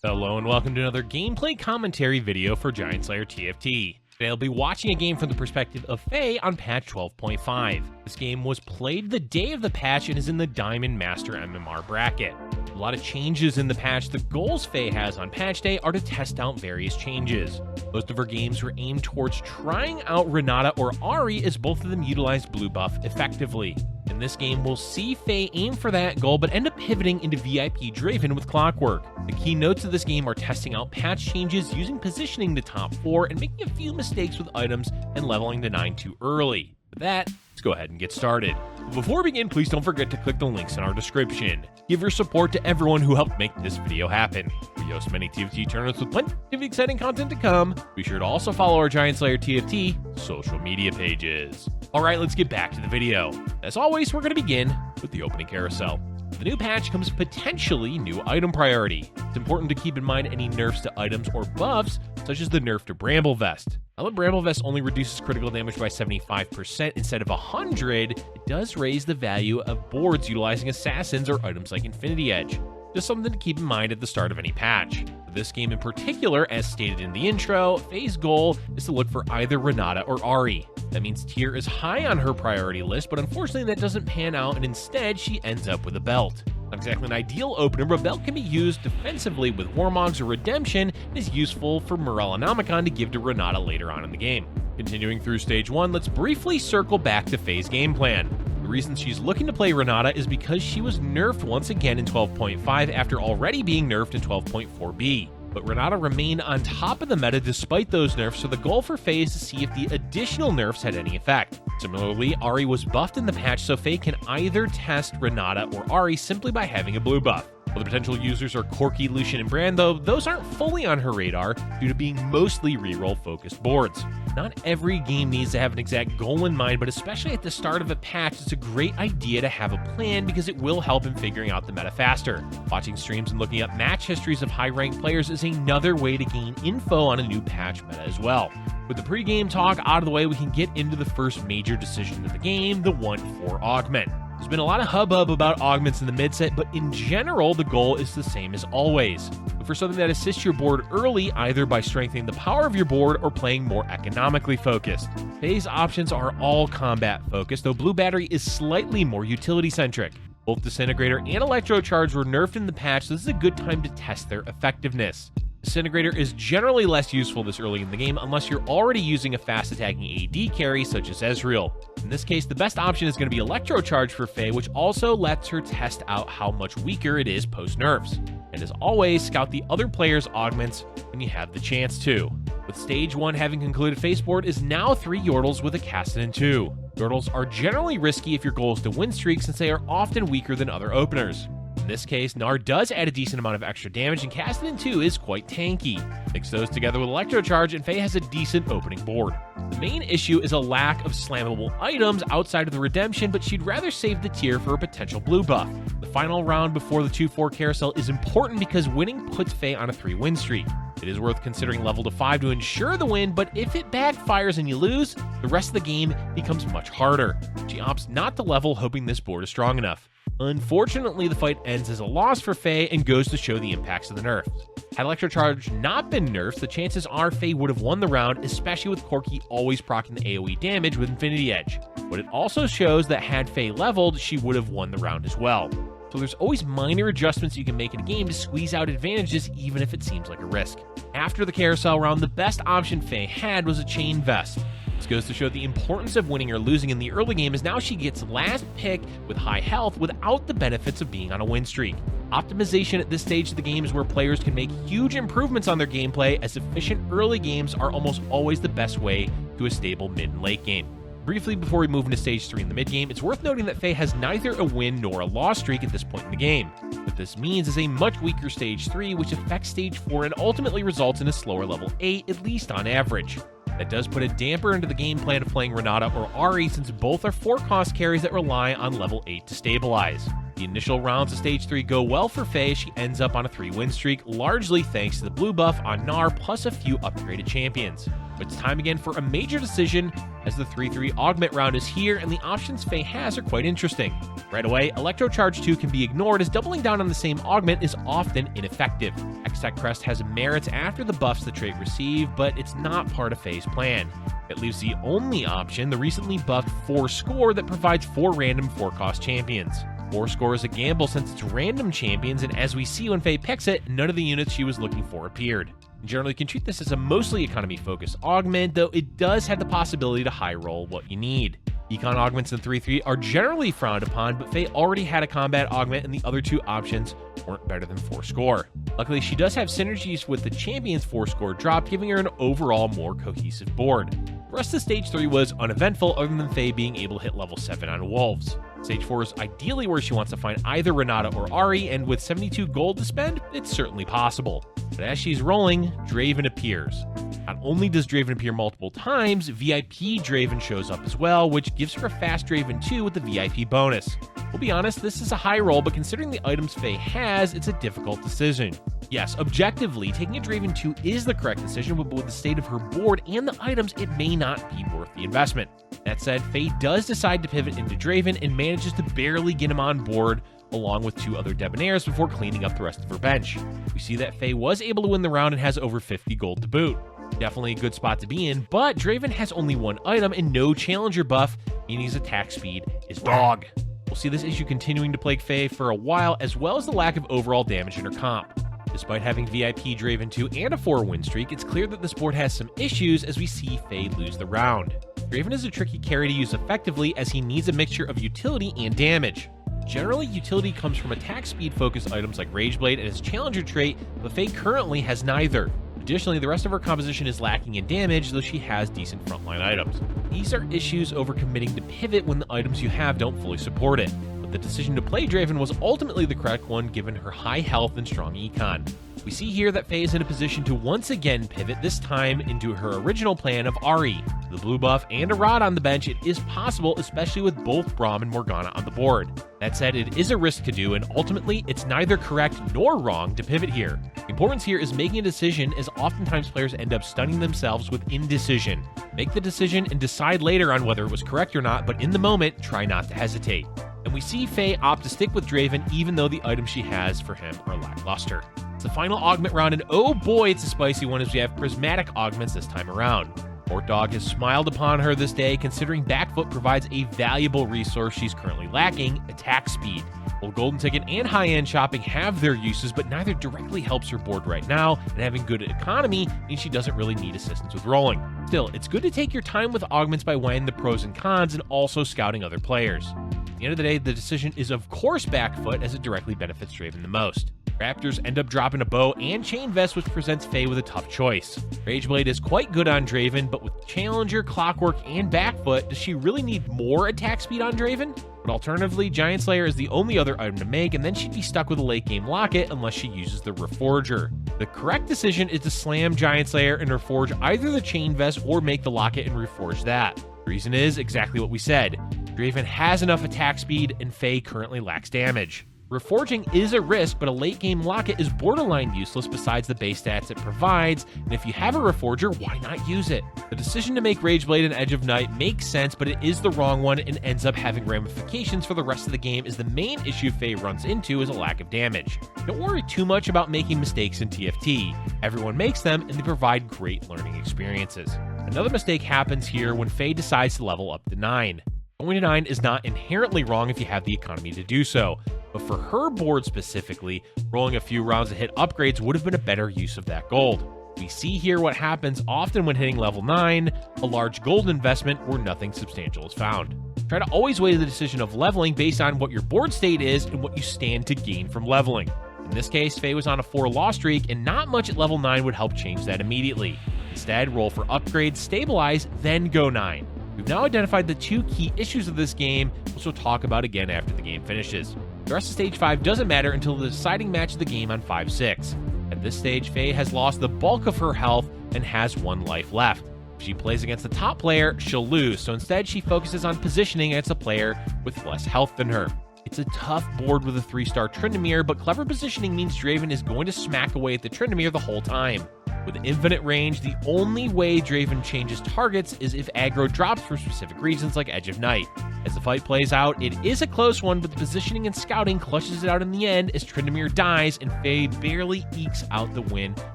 Hello and welcome to another gameplay commentary video for GiantSlayerTV. Today I'll be watching a game from the perspective of Faye on patch 12.5. This game was played the day of the patch and is in the Diamond Master MMR bracket. A lot of changes in the patch. The goals Faye has on patch day are to test out various changes. Most of her games were aimed towards trying out Renata or Ahri, as both of them utilize blue buff effectively. In this game, we'll see Faye aim for that goal, but end up pivoting into VIP Draven with Clockwork. The key notes of this game are testing out patch changes, using positioning to top 4, and making a few mistakes with items and leveling to 9 too early. With that, let's go ahead and get started. Before we begin, please don't forget to click the links in our description. Give your support to everyone who helped make this video happen. We host many TFT tournaments with plenty of exciting content to come. Be sure to also follow our GiantSlayerTV social media pages. Alright, let's get back to the video. As always, we're going to begin with the opening carousel. With the new patch comes potentially new item priority. It's important to keep in mind any nerfs to items or buffs, such as the nerf to Bramble Vest. While the Bramble Vest only reduces critical damage by 75% instead of 100, it does raise the value of boards utilizing assassins or items like Infinity Edge. Just something to keep in mind at the start of any patch. For this game in particular, as stated in the intro, Faye's goal is to look for either Renata or Ahri. That means Tyr is high on her priority list, but unfortunately that doesn't pan out, and instead she ends up with a belt. Not exactly an ideal opener, but a belt can be used defensively with Warmogs or Redemption, and is useful for Morellonomicon to give to Renata later on in the game. Continuing through stage 1, let's briefly circle back to Faye's game plan. The reason she's looking to play Renata is because she was nerfed once again in 12.5 after already being nerfed in 12.4b. But Renata remained on top of the meta despite those nerfs, so the goal for Faye is to see if the additional nerfs had any effect. Similarly, Ahri was buffed in the patch, so Faye can either test Renata or Ahri simply by having a blue buff. While the potential users are Corki, Lucian, and Brand, though, those aren't fully on her radar due to being mostly reroll focused boards. Not every game needs to have an exact goal in mind, but especially at the start of a patch, it's a great idea to have a plan because it will help in figuring out the meta faster. Watching streams and looking up match histories of high-ranked players is another way to gain info on a new patch meta as well. With the pre-game talk out of the way, we can get into the first major decision of the game, the one for Augment. There's been a lot of hubbub about augments in the mid-set, but in general, the goal is the same as always. Look for something that assists your board early, either by strengthening the power of your board or playing more economically focused. Faye's options are all combat-focused, though Blue Battery is slightly more utility-centric. Both Disintegrator and Electrocharge were nerfed in the patch, so this is a good time to test their effectiveness. Disintegrator is generally less useful this early in the game unless you're already using a fast-attacking AD carry such as Ezreal. In this case, the best option is going to be Electrocharge for Faye, which also lets her test out how much weaker it is post-nerfs. And as always, scout the other players' augments when you have the chance to. With Stage 1 having concluded, Faye's board is now 3 Yordles with a Kassadin 2. Yordles are generally risky if your goal is to win streaks since they are often weaker than other openers. In this case, Gnar does add a decent amount of extra damage, and Kassadin 2 is quite tanky. Mix those together with Electrocharge, and Faye has a decent opening board. The main issue is a lack of slammable items outside of the Redemption, but she'd rather save the Tyr for a potential blue buff. The final round before the 2-4 carousel is important because winning puts Faye on a 3-win streak. It is worth considering level to 5 to ensure the win, but if it backfires and you lose, the rest of the game becomes much harder. She opts not to level, hoping this board is strong enough. Unfortunately, the fight ends as a loss for Faye and goes to show the impacts of the nerfs. Had Electrocharge not been nerfed, the chances are Faye would have won the round, especially with Corki always proccing the AoE damage with Infinity Edge. But it also shows that had Faye leveled, she would have won the round as well. So there's always minor adjustments you can make in a game to squeeze out advantages even if it seems like a risk. After the carousel round, the best option Faye had was a Chain Vest. This goes to show the importance of winning or losing in the early game, as now she gets last pick with high health without the benefits of being on a win streak. Optimization at this stage of the game is where players can make huge improvements on their gameplay, as efficient early games are almost always the best way to a stable mid and late game. Briefly before we move into stage 3 in the mid game, it's worth noting that Faye has neither a win nor a loss streak at this point in the game. What this means is a much weaker stage 3, which affects stage 4 and ultimately results in a slower level 8, at least on average. That does put a damper into the game plan of playing Renata or Ahri, since both are 4-cost carries that rely on level 8 to stabilize. The initial rounds of stage 3 go well for Faye as she ends up on a 3-win streak, largely thanks to the blue buff on Gnar plus a few upgraded champions. It's time again for a major decision, as the 3-3 augment round is here, and the options Faye has are quite interesting. Right away, Electro Charge 2 can be ignored, as doubling down on the same augment is often ineffective. X-Tech Crest has merits after the buffs the trait received, but it's not part of Faye's plan. It leaves the only option, the recently buffed 4-Score, that provides 4 random 4-cost champions. 4-Score is a gamble since it's random champions, and as we see when Faye picks it, none of the units she was looking for appeared. Generally, you can treat this as a mostly economy-focused augment, though it does have the possibility to high-roll what you need. Econ augments in 3-3 are generally frowned upon, but Faye already had a combat augment, and the other 2 options weren't better than 4-Score. Luckily, she does have synergies with the champion's 4-Score drop, giving her an overall more cohesive board. The rest of Stage 3 was uneventful, other than Faye being able to hit level 7 on Wolves. Stage 4 is ideally where she wants to find either Renata or Ahri, and with 72 gold to spend, it's certainly possible. But as she's rolling, Draven appears. Not only does Draven appear multiple times, VIP Draven shows up as well, which gives her a fast Draven 2 with the VIP bonus. We'll be honest, this is a high roll, but considering the items Faye has, it's a difficult decision. Yes, objectively, taking a Draven 2 is the correct decision, but with the state of her board and the items, it may not be worth the investment. That said, Faye does decide to pivot into Draven and manages to barely get him on board, along with 2 other Debonaires before cleaning up the rest of her bench. We see that Faye was able to win the round and has over 50 gold to boot. Definitely a good spot to be in, but Draven has only 1 item and no challenger buff, meaning his attack speed is dog. We'll see this issue continuing to plague Faye for a while, as well as the lack of overall damage in her comp. Despite having VIP Draven 2 and a 4 win streak, it's clear that this board has some issues as we see Faye lose the round. Draven is a tricky carry to use effectively, as he needs a mixture of utility and damage. Generally, utility comes from attack speed focused items like Rageblade and his challenger trait, but Faye currently has neither. Additionally, the rest of her composition is lacking in damage, though she has decent frontline items. These are issues over committing to pivot when the items you have don't fully support it, but the decision to play Draven was ultimately the correct one given her high health and strong econ. We see here that Faye is in a position to once again pivot, this time into her original plan of Ahri. With a blue buff and a rod on the bench, it is possible, especially with both Braum and Morgana on the board. That said, it is a risk to do, and ultimately, it's neither correct nor wrong to pivot here. The importance here is making a decision, as oftentimes players end up stunning themselves with indecision. Make the decision and decide later on whether it was correct or not, but in the moment, try not to hesitate. And we see Faye opt to stick with Draven, even though the items she has for him are lackluster. It's the final augment round, and oh boy, it's a spicy one as we have prismatic augments this time around. Port Dog has smiled upon her this day, considering Backfoot provides a valuable resource she's currently lacking, attack speed. While Golden Ticket and high-end shopping have their uses, but neither directly helps her board right now, and having good economy means she doesn't really need assistance with rolling. Still, it's good to take your time with augments by weighing the pros and cons and also scouting other players. At the end of the day, the decision is of course Backfoot, as it directly benefits Draven the most. Raptors end up dropping a bow and chain vest, which presents Faye with a tough choice. Rageblade is quite good on Draven, but with Challenger, Clockwork, and Backfoot, does she really need more attack speed on Draven? But alternatively, Giant Slayer is the only other item to make, and then she'd be stuck with a late game locket unless she uses the Reforger. The correct decision is to slam Giant Slayer and reforge either the chain vest or make the locket and reforge that. The reason is exactly what we said. Draven has enough attack speed, and Faye currently lacks damage. Reforging is a risk, but a late game locket is borderline useless besides the base stats it provides, and if you have a Reforger, why not use it? The decision to make Rageblade an Edge of Night makes sense, but it is the wrong one and ends up having ramifications for the rest of the game, as the main issue Faye runs into is a lack of damage. Don't worry too much about making mistakes in TFT. Everyone makes them, and they provide great learning experiences. Another mistake happens here when Faye decides to level up to 9. Going to 9 is not inherently wrong if you have the economy to do so, but for her board specifically, rolling a few rounds to hit upgrades would have been a better use of that gold. We see here what happens often when hitting level 9, a large gold investment where nothing substantial is found. Try to always weigh the decision of leveling based on what your board state is and what you stand to gain from leveling. In this case, Faye was on a 4 loss streak, and not much at level 9 would help change that immediately. Instead, roll for upgrades, stabilize, then go 9. We've now identified the 2 key issues of this game, which we'll talk about again after the game finishes. The rest of Stage 5 doesn't matter until the deciding match of the game on 5-6. At this stage, Faye has lost the bulk of her health and has 1 life left. If she plays against the top player, she'll lose, so instead she focuses on positioning against a player with less health than her. It's a tough board with a 3-star Tryndamere, but clever positioning means Draven is going to smack away at the Tryndamere the whole time. With infinite range, the only way Draven changes targets is if aggro drops for specific reasons like Edge of Night. As the fight plays out, it is a close one, but the positioning and scouting clutches it out in the end as Tryndamere dies and Faye barely ekes out the win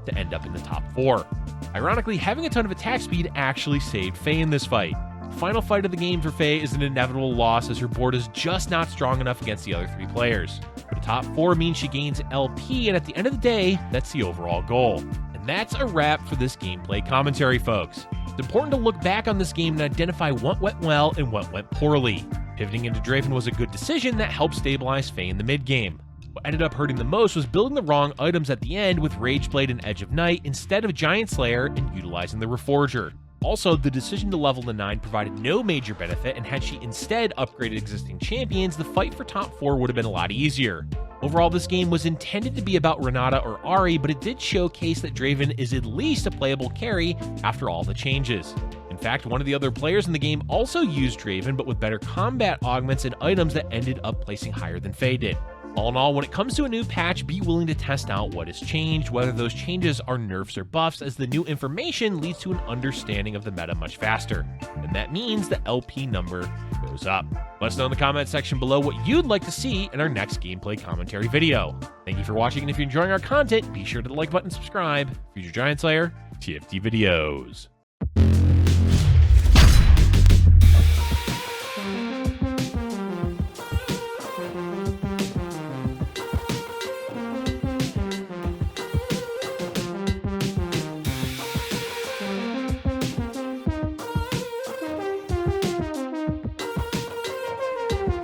to end up in the top 4. Ironically, having a ton of attack speed actually saved Faye in this fight. The final fight of the game for Faye is an inevitable loss as her board is just not strong enough against the other 3 players. But a top 4 means she gains LP, and at the end of the day, that's the overall goal. And that's a wrap for this gameplay commentary, folks. It's important to look back on this game and identify what went well and what went poorly. Pivoting into Draven was a good decision that helped stabilize Faye in the mid game. What ended up hurting the most was building the wrong items at the end with Rageblade and Edge of Night instead of Giant Slayer and utilizing the Reforger. Also, the decision to level to 9 provided no major benefit, and had she instead upgraded existing champions, the fight for top 4 would have been a lot easier. Overall, this game was intended to be about Renata or Ahri, but it did showcase that Draven is at least a playable carry after all the changes. In fact, one of the other players in the game also used Draven, but with better combat augments and items that ended up placing higher than Faye did. All in all, when it comes to a new patch, be willing to test out what has changed, whether those changes are nerfs or buffs, as the new information leads to an understanding of the meta much faster. And that means the LP number goes up. Let us know in the comment section below what you'd like to see in our next gameplay commentary video. Thank you for watching, and if you're enjoying our content, be sure to like button and subscribe for future Giant Slayer TFT videos.